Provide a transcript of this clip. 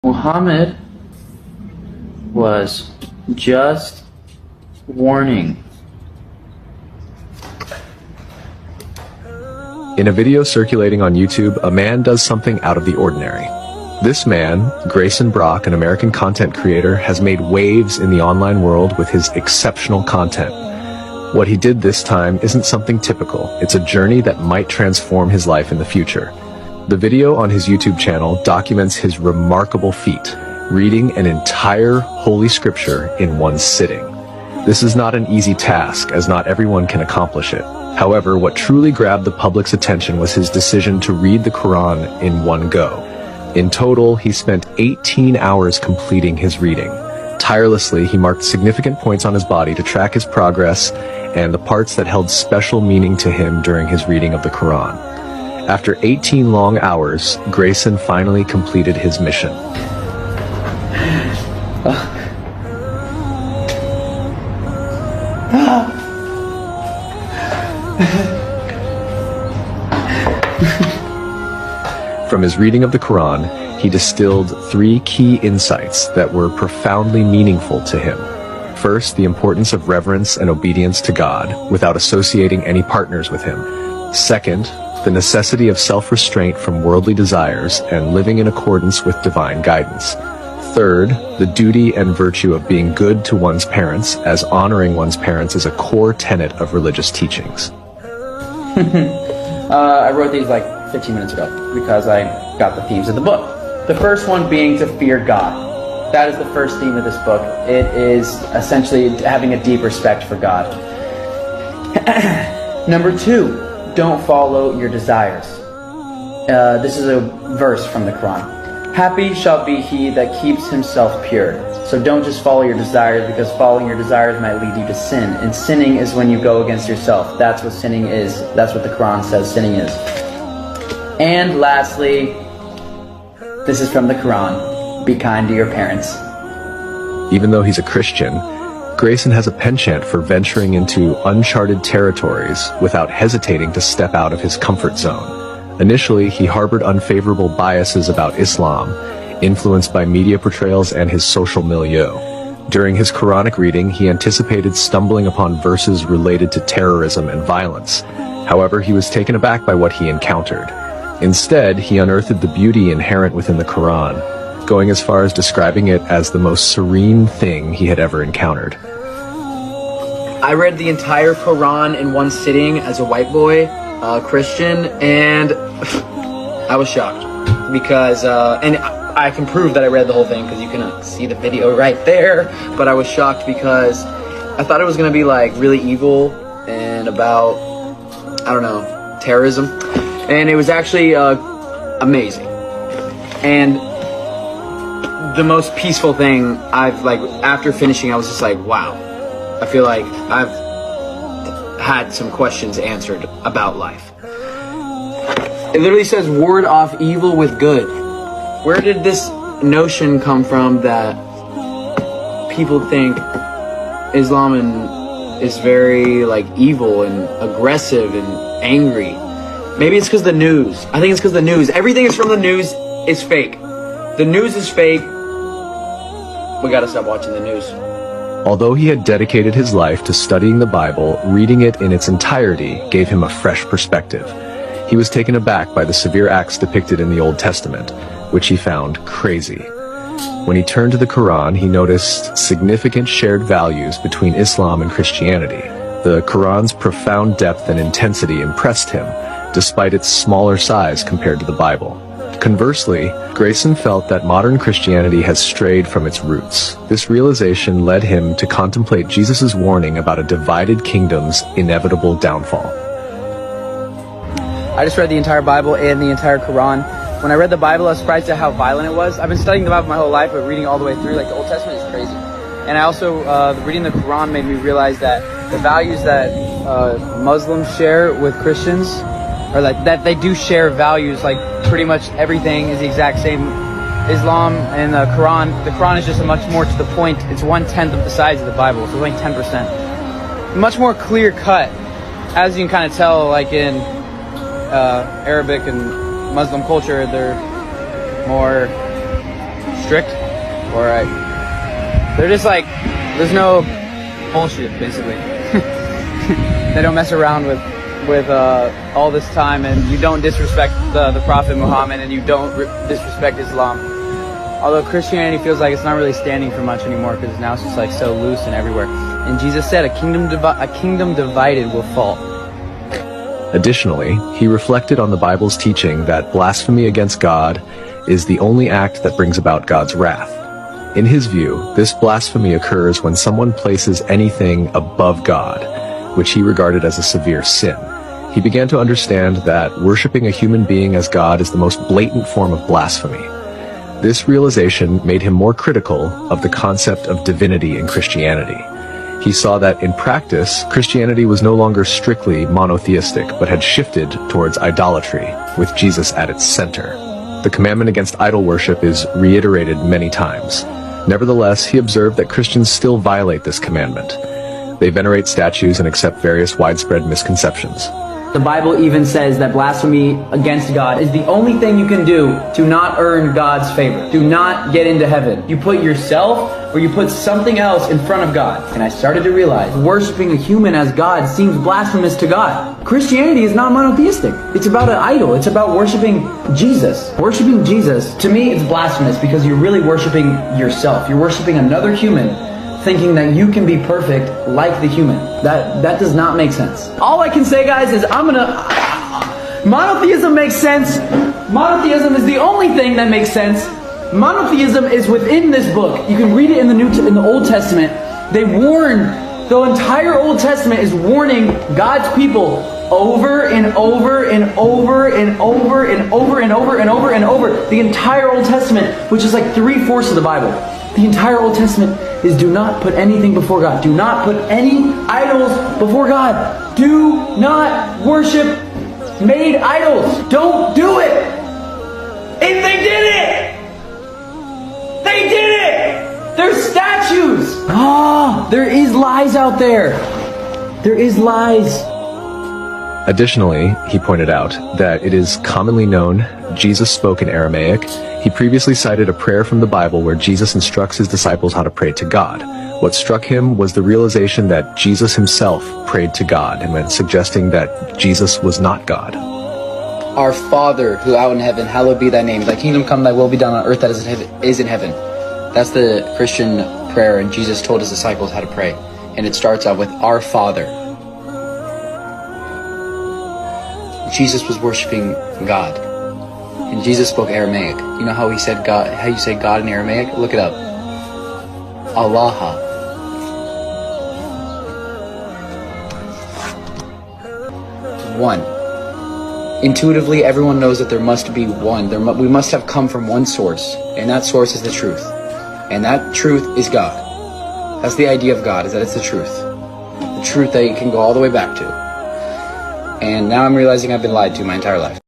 Muhammad was just warning. In a video circulating on YouTube, a man does something out of the ordinary. This man, Grayson Brock, an American content creator, has made waves in the online world with his exceptional content. What he did this time isn't something typical. It's a journey that might transform his life in the future. The video on his YouTube channel documents his remarkable feat, reading an entire Holy Scripture in one sitting. This is not an easy task, as not everyone can accomplish it. However, what truly grabbed the public's attention was his decision to read the Quran in one go. In total, he spent 18 hours completing his reading. Tirelessly, he marked significant points on his body to track his progress and the parts that held special meaning to him during his reading of the Quran. After 18 long hours, Grayson finally completed his mission. From his reading of the Quran, he distilled 3 key insights that were profoundly meaningful to him. First, the importance of reverence and obedience to God without associating any partners with him. Second, the necessity of self-restraint from worldly desires and living in accordance with divine guidance. Third, the duty and virtue of being good to one's parents, as honoring one's parents is a core tenet of religious teachings. I wrote these like 15 minutes ago because I got the themes of the book. The first one being to fear God. That is the first theme of this book. It is essentially having a deep respect for God. Number 2, don't follow your desires. This is a verse from the Quran. Happy shall be he that keeps himself pure. So don't just follow your desires, because following your desires might lead you to sin. And sinning is when you go against yourself. That's what sinning is. That's what the Quran says sinning is. And lastly, this is from the Quran. Be kind to your parents. Even though he's a Christian, Grayson has a penchant for venturing into uncharted territories without hesitating to step out of his comfort zone. Initially, he harbored unfavorable biases about Islam, influenced by media portrayals and his social milieu. During his Quranic reading, he anticipated stumbling upon verses related to terrorism and violence. However, he was taken aback by what he encountered. Instead, he unearthed the beauty inherent within the Quran, going as far as describing it as the most serene thing he had ever encountered. I read the entire Quran in one sitting as a white boy, Christian, and I was shocked because, and I can prove that I read the whole thing because you can see the video right there, but I was shocked because I thought it was going to be like really evil and about, I don't know, terrorism, and it was actually amazing. And the most peaceful thing after finishing, I was just like, wow, I feel like I've had some questions answered about life. It literally says ward off evil with good. Where did this notion come from that people think Islam is very like evil and aggressive and angry? Maybe it's because the news. I think it's because the news. Everything is from the news is fake. The news is fake. We gotta stop watching the news. Although he had dedicated his life to studying the Bible, reading it in its entirety gave him a fresh perspective. He was taken aback by the severe acts depicted in the Old Testament, which he found crazy. When he turned to the Quran, he noticed significant shared values between Islam and Christianity. The Quran's profound depth and intensity impressed him, despite its smaller size compared to the Bible. Conversely, Grayson felt that modern Christianity has strayed from its roots. This realization led him to contemplate Jesus' warning about a divided kingdom's inevitable downfall. I just read the entire Bible and the entire Quran. When I read the Bible, I was surprised at how violent it was. I've been studying the Bible my whole life, but reading all the way through, like the Old Testament is crazy. And I also, reading the Quran made me realize that the values that Muslims share with Christians, or like that they do share values, like pretty much everything is the exact same. Islam and the Quran is just a much more to the point. It's 1/10 of the size of the Bible, so it's only 10%. Much more clear cut, as you can kind of tell, like in Arabic and Muslim culture, they're more strict, or they're just like, there's no bullshit, basically. They don't mess around with all this time, and you don't disrespect the Prophet Muhammad, and you don't disrespect Islam. Although Christianity feels like it's not really standing for much anymore, because now it's just like so loose and everywhere. And Jesus said, a kingdom divided will fall. Additionally, he reflected on the Bible's teaching that blasphemy against God is the only act that brings about God's wrath. In his view, this blasphemy occurs when someone places anything above God, which he regarded as a severe sin. He began to understand that worshiping a human being as God is the most blatant form of blasphemy. This realization made him more critical of the concept of divinity in Christianity. He saw that in practice, Christianity was no longer strictly monotheistic, but had shifted towards idolatry, with Jesus at its center. The commandment against idol worship is reiterated many times. Nevertheless, he observed that Christians still violate this commandment. They venerate statues and accept various widespread misconceptions. The Bible even says that blasphemy against God is the only thing you can do to not earn God's favor, to not get into heaven. You put yourself or you put something else in front of God. And I started to realize worshiping a human as God seems blasphemous to God. Christianity is not monotheistic. It's about an idol. It's about worshiping Jesus. Worshiping Jesus, to me, it's blasphemous because you're really worshiping yourself. You're worshiping another human, thinking that you can be perfect like the human. That does not make sense. All I can say, guys, is monotheism makes sense. Monotheism is the only thing that makes sense. Monotheism is within this book. You can read it in the Old Testament. They warn, the entire Old Testament is warning God's people over and over and over and over and over and over and over and over. The entire Old Testament, which is like 3/4 of the Bible. The entire Old Testament is do not put anything before God. Do not put any idols before God. Do not worship made idols. Don't do it. And they did it. They did it. There's statues. There is lies out there. There is lies. Additionally, he pointed out that it is commonly known Jesus spoke in Aramaic. He previously cited a prayer from the Bible where Jesus instructs his disciples how to pray to God. What struck him was the realization that Jesus himself prayed to God, and meant suggesting that Jesus was not God. Our Father, who art in heaven, hallowed be thy name. Thy kingdom come, thy will be done on earth that is in heaven. That's the Christian prayer, and Jesus told his disciples how to pray. And it starts out with our Father. Jesus was worshiping God. And Jesus spoke Aramaic. You know how he said God, how you say God in Aramaic? Look it up. Allah. One. Intuitively, everyone knows that there must be one. We must have come from one source, and that source is the truth. And that truth is God. That's the idea of God, is that it's the truth. The truth that you can go all the way back to. And now I'm realizing I've been lied to my entire life.